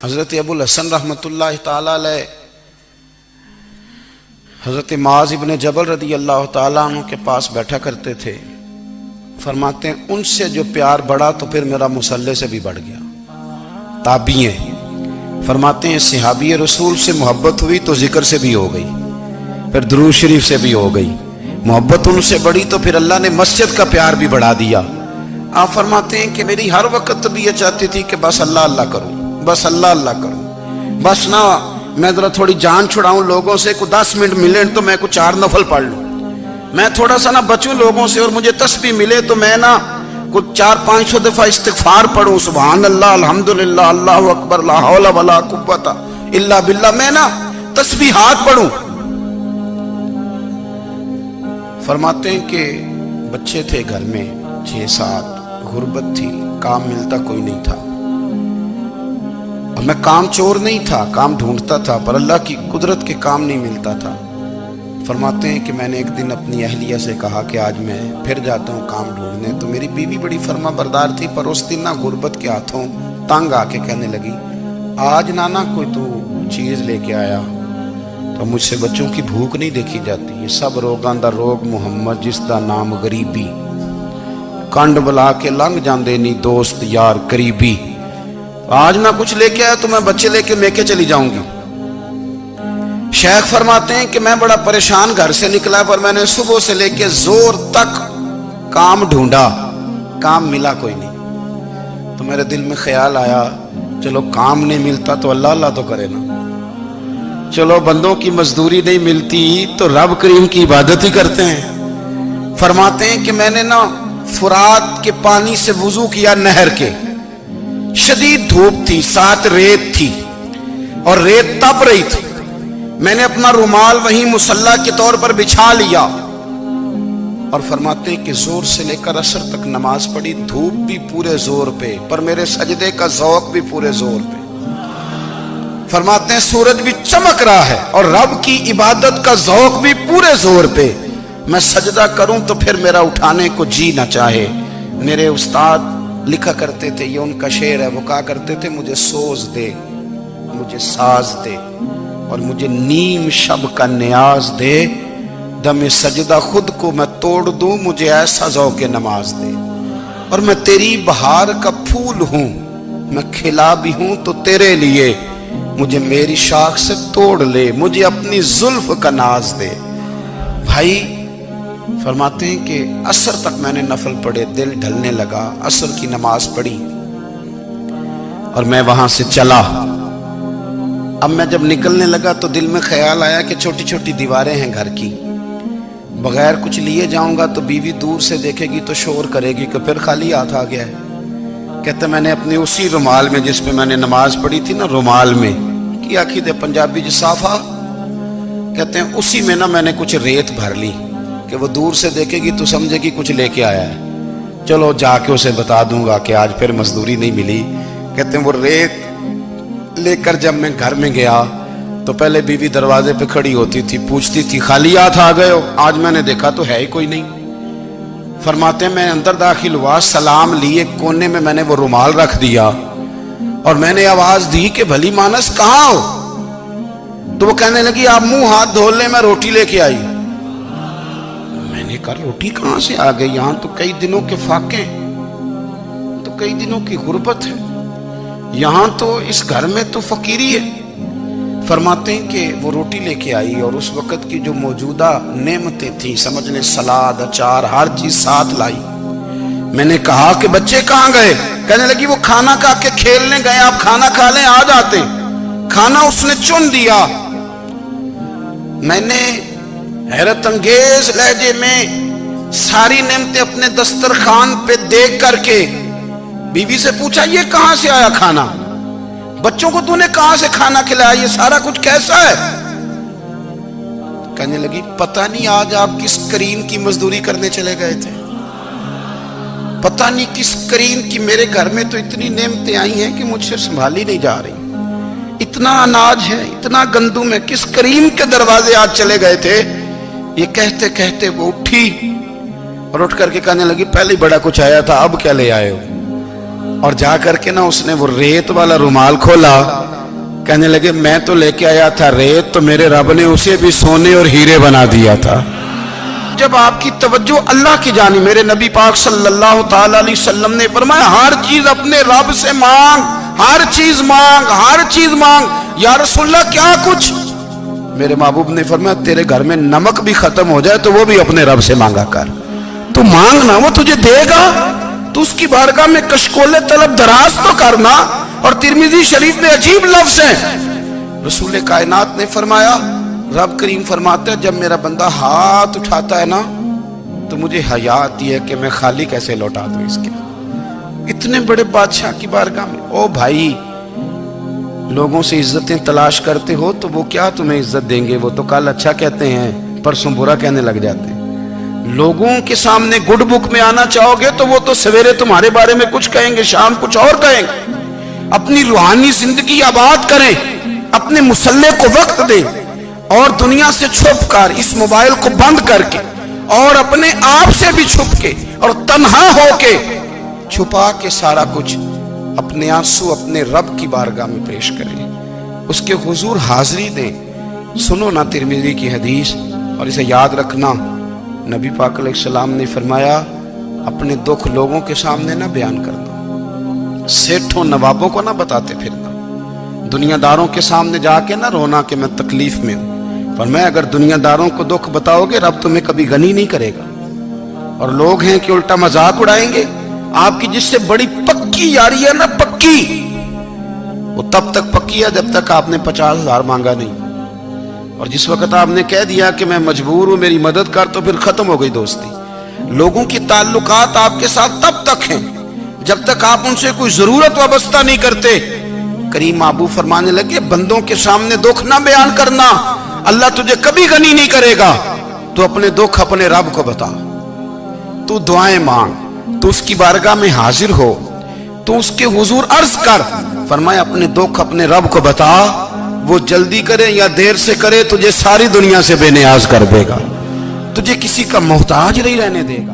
حضرت ابو الحسن رحمتullah تعالی علیہ حضرت معاذ ابن جبل رضی اللہ تعالیٰ عنہ کے پاس بیٹھا کرتے تھے۔ فرماتے ہیں ان سے جو پیار بڑھا تو پھر میرا مصلی سے بھی بڑھ گیا۔ تابعی ہیں، فرماتے ہیں صحابی رسول سے محبت ہوئی تو ذکر سے بھی ہو گئی، پھر درود شریف سے بھی ہو گئی، محبت ان سے بڑھی تو پھر اللہ نے مسجد کا پیار بھی بڑھا دیا۔ آپ فرماتے ہیں کہ میری ہر وقت طبیعت چاہتی تھی کہ بس اللہ اللہ کروں، بس اللہ اللہ کروں، بس نہ میں ذرا تھوڑی جان چھڑاؤں لوگوں سے، کوئی 10 منٹ ملے تو میں کوئی 4 نفل پڑھ لوں، میں تھوڑا سا نہ بچوں لوگوں سے، اور مجھے تسبیح ملے تو میں نہ کچھ 400-500 دفعہ استغفار پڑھوں، سبحان اللہ الحمدللہ اللہ اکبر لا حول ولا قوت الا باللہ، میں نہ تسبیحات پڑھوں۔ فرماتے ہیں کہ بچے تھے گھر میں 6-7، غربت تھی، کام ملتا کوئی نہیں تھا، اور میں کام چور نہیں تھا، کام ڈھونڈتا تھا، پر اللہ کی قدرت کے کام نہیں ملتا تھا۔ فرماتے ہیں کہ میں نے ایک دن اپنی اہلیہ سے کہا کہ آج میں پھر جاتا ہوں کام ڈھونڈنے، تو میری بیوی بڑی فرما بردار تھی، پر اس دن نہ غربت کے ہاتھوں تنگ آ کے کہنے لگی آج نانا کوئی تو چیز لے کے آیا، تو مجھ سے بچوں کی بھوک نہیں دیکھی جاتی، یہ سب روگاں دا روگ محمد جس دا نام غریبی، کنڈ بلا کے لنگ جاندے نہیں دوست یار قریبی، آج نہ کچھ لے کے آیا تو میں بچے لے کے میکے چلی جاؤں گی۔ شیخ فرماتے ہیں کہ میں بڑا پریشان گھر سے نکلا، پر میں نے صبح سے لے کے زور تک کام ڈھونڈا، کام ملا کوئی نہیں، تو میرے دل میں خیال آیا چلو کام نہیں ملتا تو اللہ اللہ تو کرے نا، چلو بندوں کی مزدوری نہیں ملتی تو رب کریم کی عبادت ہی کرتے ہیں۔ فرماتے ہیں کہ میں نے نا فرات کے پانی سے وضو کیا، نہر کے، شدید دھوپ تھی، ساتھ ریت تھی اور ریت تپ رہی تھی، میں نے اپنا رومال وہیں مصلی کے طور پر بچھا لیا، اور فرماتے ہیں کہ زور سے لے کر عصر تک نماز پڑھی، دھوپ بھی پورے زور پہ، پر میرے سجدے کا ذوق بھی پورے زور پہ۔ فرماتے ہیں سورج بھی چمک رہا ہے اور رب کی عبادت کا ذوق بھی پورے زور پہ، میں سجدہ کروں تو پھر میرا اٹھانے کو جی نہ چاہے۔ میرے استاد لکھا کرتے تھے، یہ ان کا شعر ہے، وہ کہا کرتے تھے مجھے سوز دے، مجھے ساز دے، اور مجھے نیم شب کا نیاز دے، دم سجدہ خود کو میں توڑ دوں، مجھے ایسا ذوق نماز دے، اور میں تیری بہار کا پھول ہوں، میں کھلا بھی ہوں تو تیرے لیے، مجھے میری شاخ سے توڑ لے، مجھے اپنی زلف کا ناز دے۔ بھائی فرماتے ہیں کہ عصر تک میں نے نفل پڑھے، دل ڈھلنے لگا، عصر کی نماز پڑھی اور میں وہاں سے چلا۔ اب میں جب نکلنے لگا تو دل میں خیال آیا کہ چھوٹی چھوٹی دیواریں ہیں گھر کی، بغیر کچھ لیے جاؤں گا تو بیوی دور سے دیکھے گی تو شور کرے گی کہ پھر خالی ہاتھ آ گیا ہے۔ کہتے میں نے اپنی اسی رومال میں جس پہ میں نے نماز پڑھی تھی نا، رومال میں کی آخی دے پنجابی جسافہ کہتے ہیں، اسی میں نا میں نے کچھ ریت بھر لی کہ وہ دور سے دیکھے گی تو سمجھے گی کچھ لے کے آیا ہے، چلو جا کے اسے بتا دوں گا کہ آج پھر مزدوری نہیں ملی۔ کہتے ہیں وہ ریت لے کر جب میں گھر میں گیا تو پہلے بیوی دروازے پہ کھڑی ہوتی تھی، پوچھتی تھی خالی ہاتھ آ گئے ہو؟ آج میں نے دیکھا تو ہے ہی کوئی نہیں۔ فرماتے ہیں میں اندر داخل ہوا، سلام لیے، کونے میں میں نے وہ رومال رکھ دیا اور میں نے آواز دی کہ بھلی مانس کہاں ہو؟ تو وہ کہنے لگی آپ منہ ہاتھ دھو لیں، میں روٹی لے کے آئی۔ میں نے کہا روٹی کہاں سے آ گئی؟ یہاں تو کئی دنوں کے فاقے، تو کئی دنوں کی غربت ہے، یہاں تو اس گھر میں تو فقیری ہے۔ فرماتے ہیں کہ وہ روٹی لے کے آئی اور اس وقت کی جو موجودہ نعمتیں تھیں، سمجھ لیں سلاد اچار ہر چیز ساتھ لائی۔ میں نے کہا کہ بچے کہاں گئے؟ کہنے لگی وہ کھانا کھا کے کھیلنے گئے، آپ کھانا کھا لیں آ جاتے۔ کھانا اس نے چن دیا۔ میں نے حیرت انگیز لہجے میں ساری نعمتیں اپنے دسترخوان پہ دیکھ کر کے بیوی سے پوچھا یہ کہاں سے آیا کھانا؟ بچوں کو تو نے کہاں سے کھانا کھلایا؟ یہ سارا کچھ کیسا ہے؟ کہنے لگی پتہ نہیں آج آپ کس کریم کی مزدوری کرنے چلے گئے تھے، پتہ نہیں کس کریم کی، میرے گھر میں تو اتنی نعمتیں آئی ہیں کہ مجھ سے سنبھالی نہیں جا رہی، اتنا اناج ہے، اتنا گندم ہے، کس کریم کے دروازے آج چلے گئے تھے؟ یہ کہتے کہتے وہ اٹھی اور اٹھ کر کے کہنے لگی پہلے بڑا کچھ آیا تھا، اب کیا لے آئے ہو؟ اور جا کر کے نا اس نے وہ ریت والا رومال کھولا کہنے لگے میں تو لے کے آیا تھا ریت، تو میرے رب نے اسے بھی سونے اور ہیرے بنا دیا تھا۔ جب آپ کی توجہ اللہ کی جانب، میرے نبی پاک صلی اللہ تعالی علیہ وسلم نے فرمایا ہر چیز اپنے رب سے مانگ، ہر چیز مانگ، ہر چیز مانگ۔ یا رسول اللہ کیا کچھ؟ میرے محبوب نے فرمایا تیرے گھر میں نمک بھی ختم ہو جائے تو وہ بھی اپنے رب سے مانگا کر، تو مانگنا وہ تجھے دے گا، تو اس کی بارگاہ میں کشکول طلب دراز تو کرنا۔ اور ترمذی شریف میں عجیب لفظ ہے، رسول کائنات نے فرمایا، رب کریم فرماتا ہے جب میرا بندہ ہاتھ اٹھاتا ہے نا تو مجھے حیا آتی ہے کہ میں خالی کیسے لوٹا دوں اس کے۔ اتنے بڑے بادشاہ کی بارگاہ میں، او بھائی لوگوں سے عزتیں تلاش کرتے ہو تو وہ کیا تمہیں عزت دیں گے؟ وہ تو کل اچھا کہتے ہیں پرسوں برا کہنے لگ جاتے ہیں۔ لوگوں کے سامنے گڈ بک میں آنا چاہو گے تو وہ تو سویرے تمہارے بارے میں کچھ کہیں گے، شام کچھ اور کہیں گے۔ اپنی روحانی زندگی آباد کریں، اپنے مسلح کو وقت دیں، اور دنیا سے چھپ کر اس موبائل کو بند کر کے اور اپنے آپ سے بھی چھپ کے اور تنہا ہو کے چھپا کے سارا کچھ اپنے آنسو اپنے رب کی بارگاہ میں پیش کریں، اس کے حضور حاضری دیں۔ سنو نا ترمذی کی حدیث، اور اسے یاد رکھنا، نبی پاک علیہ السلام نے فرمایا اپنے دکھ لوگوں کے سامنے نہ بیان کرنا، سیٹھوں نوابوں کو نہ بتاتے پھرنا، دنیا داروں کے سامنے جا کے نہ رونا کہ میں تکلیف میں ہوں۔ فرمایا اگر دنیا داروں کو دکھ بتاؤ گے رب تمہیں کبھی غنی نہیں کرے گا۔ اور لوگ ہیں کہ الٹا مذاق اڑائیں گے آپ کی، جس سے بڑی پکی یاری ہے نا، پکی، وہ تب تک پکی ہے جب تک آپ نے 50,000 مانگا نہیں، اور جس وقت آپ نے کہہ دیا کہ میں مجبور ہوں میری مدد کر تو پھر ختم ہو گئی دوستی۔ لوگوں کی تعلقات آپ کے ساتھ تب تک ہیں جب تک آپ ان سے کوئی ضرورت وابستہ نہیں کرتے۔ کریم محبوب فرمانے لگے بندوں کے سامنے دکھ نہ بیان کرنا، اللہ تجھے کبھی غنی نہیں کرے گا۔ تو اپنے دکھ اپنے رب کو بتا، تو دعائیں مانگ، تو اس کی بارگاہ میں حاضر ہو، تو اس کے حضور عرض کر۔ فرمایا اپنے دکھ اپنے رب کو بتا، وہ جلدی کرے یا دیر سے کرے تجھے ساری دنیا سے بے نیاز کر دے گا، تجھے کسی کا محتاج نہیں رہنے دے گا۔